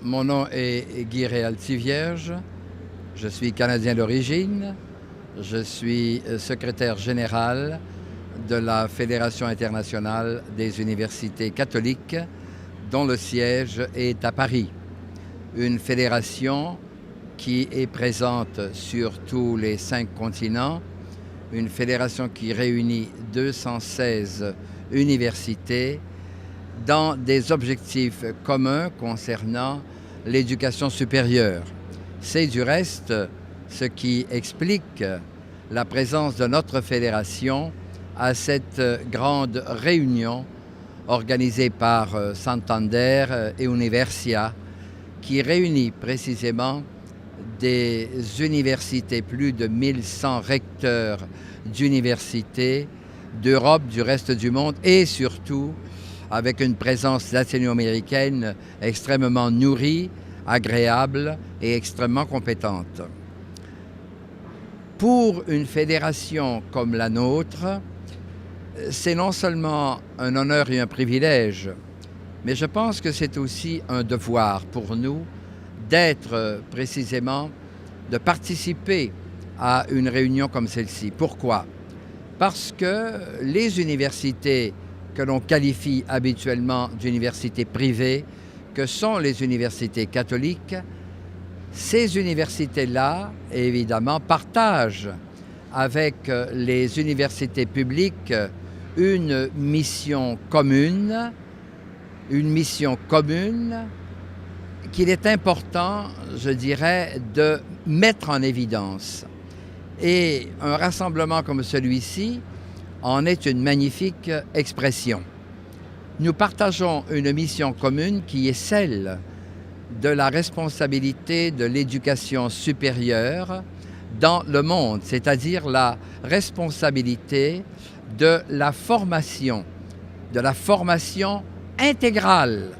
Mon nom est Guy Réalty-Vierge. Je suis Canadien d'origine. Je suis secrétaire général de la Fédération internationale des universités catholiques, dont le siège est à Paris. Une fédération qui est présente sur tous les 5 continents, une fédération qui réunit 216 universités dans des objectifs communs concernant l'éducation supérieure. C'est du reste ce qui explique la présence de notre fédération à cette grande réunion organisée par Santander et Universia, qui réunit précisément des universités, plus de 1100 recteurs d'universités d'Europe, du reste du monde et surtout avec une présence latino-américaine extrêmement nourrie, agréable et extrêmement compétente. Pour une fédération comme la nôtre, c'est non seulement un honneur et un privilège, mais je pense que c'est aussi un devoir pour nous d'être précisément, de participer à une réunion comme celle-ci. Pourquoi? Parce que les universités que l'on qualifie habituellement d'universités privées, que sont les universités catholiques, ces universités-là, évidemment, partagent avec les universités publiques une mission commune qu'il est important, je dirais, de mettre en évidence. Et un rassemblement comme celui-ci en est une magnifique expression. Nous partageons une mission commune qui est celle de la responsabilité de l'éducation supérieure dans le monde, c'est-à-dire la responsabilité de la formation intégrale,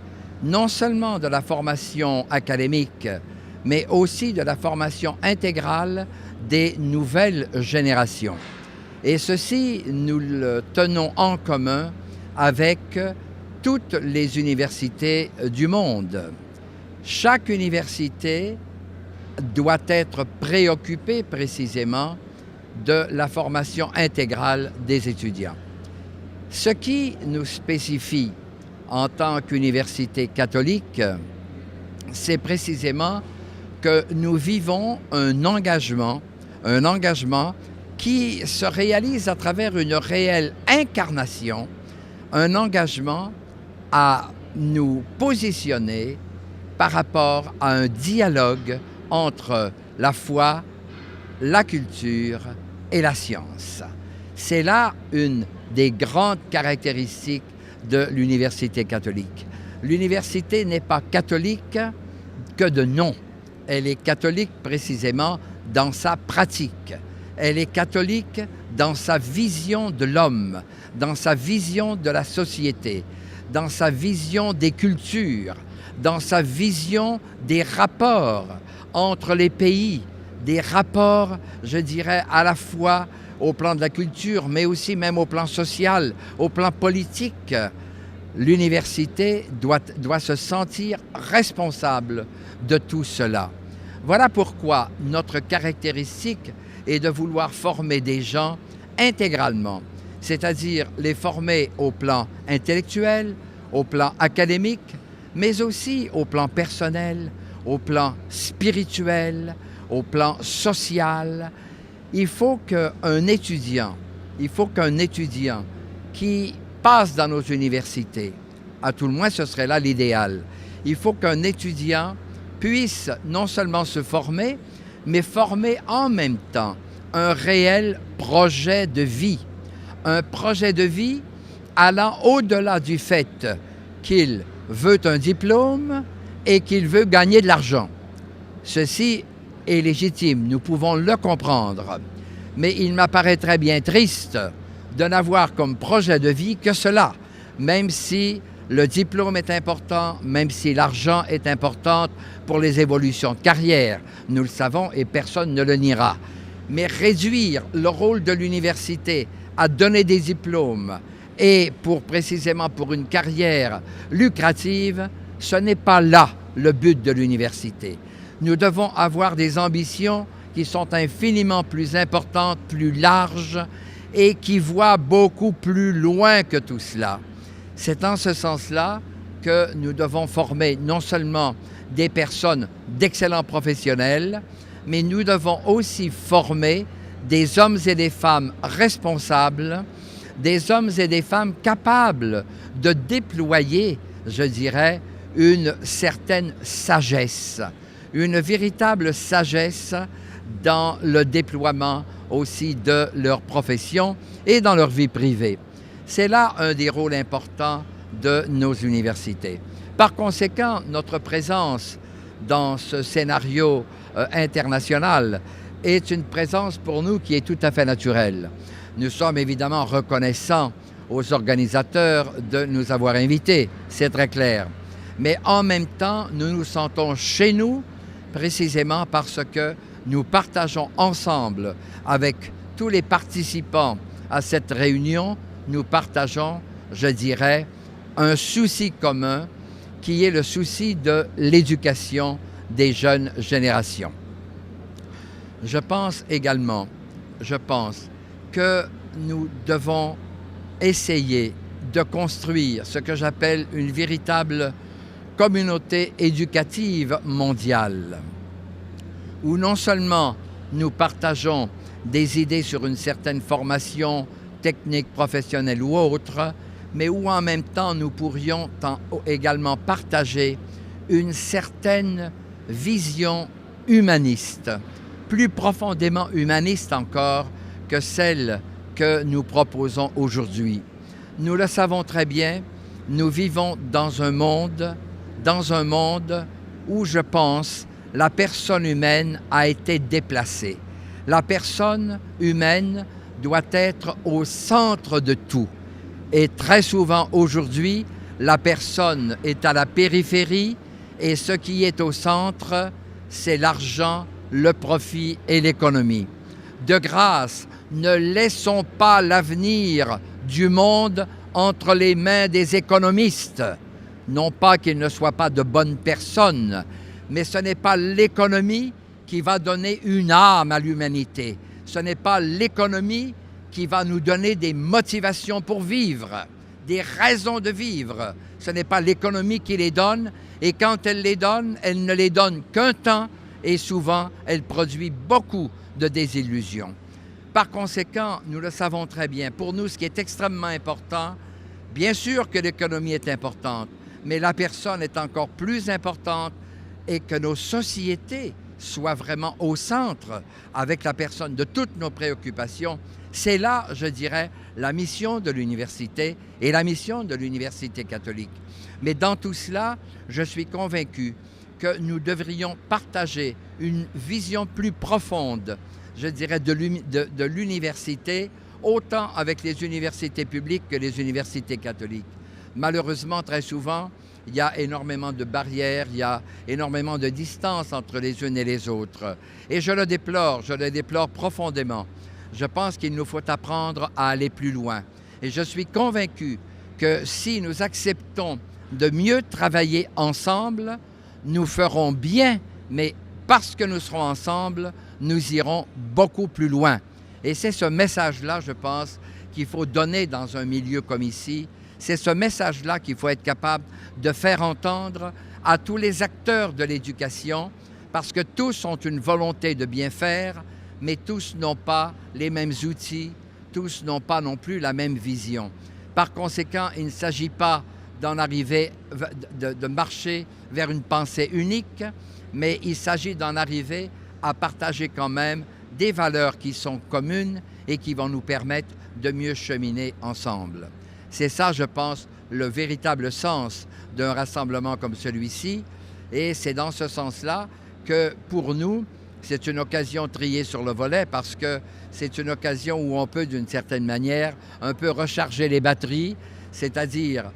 non seulement de la formation académique, mais aussi de la formation intégrale des nouvelles générations. Et ceci, nous le tenons en commun avec toutes les universités du monde. Chaque université doit être préoccupée précisément de la formation intégrale des étudiants. Ce qui nous spécifie en tant qu'université catholique, c'est précisément que nous vivons un engagement qui se réalise à travers une réelle incarnation, un engagement à nous positionner par rapport à un dialogue entre la foi, la culture et la science. C'est là une des grandes caractéristiques de l'université catholique. L'université n'est pas catholique que de nom. Elle est catholique précisément dans sa pratique. Elle est catholique dans sa vision de l'homme, dans sa vision de la société, dans sa vision des cultures, dans sa vision des rapports entre les pays, des rapports, je dirais, à la fois au plan de la culture, mais aussi même au plan social, au plan politique. L'université doit se sentir responsable de tout cela. Voilà pourquoi notre caractéristique est de vouloir former des gens intégralement, c'est-à-dire les former au plan intellectuel, au plan académique, mais aussi au plan personnel, au plan spirituel, au plan social. Il faut qu'un étudiant qui passe dans nos universités, à tout le moins ce serait là l'idéal, il faut qu'un étudiant puisse non seulement se former, mais former en même temps un réel projet de vie. Un projet de vie allant au-delà du fait qu'il veut un diplôme et qu'il veut gagner de l'argent. Ceci est légitime, nous pouvons le comprendre. Mais il m'apparaîtrait bien triste de n'avoir comme projet de vie que cela, même si le diplôme est important, même si l'argent est important pour les évolutions de carrière. Nous le savons et personne ne le niera. Mais réduire le rôle de l'université à donner des diplômes et précisément pour une carrière lucrative, ce n'est pas là le but de l'université. Nous devons avoir des ambitions qui sont infiniment plus importantes, plus larges et qui voient beaucoup plus loin que tout cela. C'est en ce sens-là que nous devons former non seulement des personnes d'excellents professionnels, mais nous devons aussi former des hommes et des femmes responsables, des hommes et des femmes capables de déployer, je dirais, une certaine sagesse, une véritable sagesse dans le déploiement aussi de leur profession et dans leur vie privée. C'est là un des rôles importants de nos universités. Par conséquent, notre présence dans ce scénario international est une présence pour nous qui est tout à fait naturelle. Nous sommes évidemment reconnaissants aux organisateurs de nous avoir invités, c'est très clair. Mais en même temps, nous nous sentons chez nous précisément parce que nous partageons ensemble avec tous les participants à cette réunion, nous partageons, je dirais, un souci commun qui est le souci de l'éducation des jeunes générations. Je pense également, que nous devons essayer de construire ce que j'appelle une véritable communauté éducative mondiale, où non seulement nous partageons des idées sur une certaine formation technique, professionnelle ou autre, mais où en même temps nous pourrions également partager une certaine vision humaniste, plus profondément humaniste encore que celle que nous proposons aujourd'hui. Nous le savons très bien, nous vivons dans un monde où, je pense, la personne humaine a été déplacée. La personne humaine doit être au centre de tout. Et très souvent aujourd'hui, la personne est à la périphérie et ce qui est au centre, c'est l'argent, le profit et l'économie. De grâce, ne laissons pas l'avenir du monde entre les mains des économistes. Non pas qu'ils ne soient pas de bonnes personnes, mais ce n'est pas l'économie qui va donner une âme à l'humanité. Ce n'est pas l'économie qui va nous donner des motivations pour vivre, des raisons de vivre. Ce n'est pas l'économie qui les donne, et quand elle les donne, elle ne les donne qu'un temps, et souvent, elle produit beaucoup de désillusions. Par conséquent, nous le savons très bien, pour nous, ce qui est extrêmement important, bien sûr que l'économie est importante, mais la personne est encore plus importante et que nos sociétés soient vraiment au centre avec la personne de toutes nos préoccupations. C'est là, je dirais, la mission de l'université et la mission de l'université catholique. Mais dans tout cela, je suis convaincu que nous devrions partager une vision plus profonde, je dirais, de l'université, autant avec les universités publiques que les universités catholiques. Malheureusement, très souvent, il y a énormément de barrières, il y a énormément de distance entre les unes et les autres. Et je le déplore profondément. Je pense qu'il nous faut apprendre à aller plus loin. Et je suis convaincu que si nous acceptons de mieux travailler ensemble, nous ferons bien, mais parce que nous serons ensemble, nous irons beaucoup plus loin. Et c'est ce message-là, je pense, qu'il faut donner dans un milieu comme ici. C'est ce message-là qu'il faut être capable de faire entendre à tous les acteurs de l'éducation, parce que tous ont une volonté de bien faire, mais tous n'ont pas les mêmes outils, tous n'ont pas non plus la même vision. Par conséquent, il ne s'agit pas d'en arriver, de marcher vers une pensée unique, mais il s'agit d'en arriver à partager quand même des valeurs qui sont communes et qui vont nous permettre de mieux cheminer ensemble. C'est ça, je pense, le véritable sens d'un rassemblement comme celui-ci, et c'est dans ce sens-là que, pour nous, c'est une occasion triée sur le volet parce que c'est une occasion où on peut, d'une certaine manière, un peu recharger les batteries, c'est-à-dire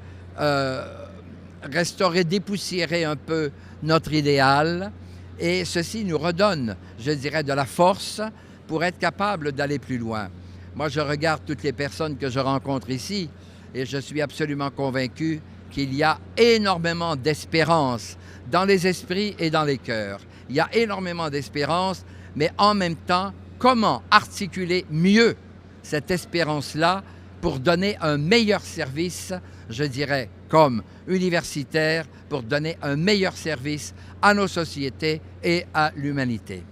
restaurer, dépoussiérer un peu notre idéal, et ceci nous redonne, je dirais, de la force pour être capable d'aller plus loin. Moi, je regarde toutes les personnes que je rencontre ici et je suis absolument convaincu qu'il y a énormément d'espérance dans les esprits et dans les cœurs. Il y a énormément d'espérance, mais en même temps, comment articuler mieux cette espérance-là pour donner un meilleur service, je dirais, comme universitaire, pour donner un meilleur service à nos sociétés et à l'humanité.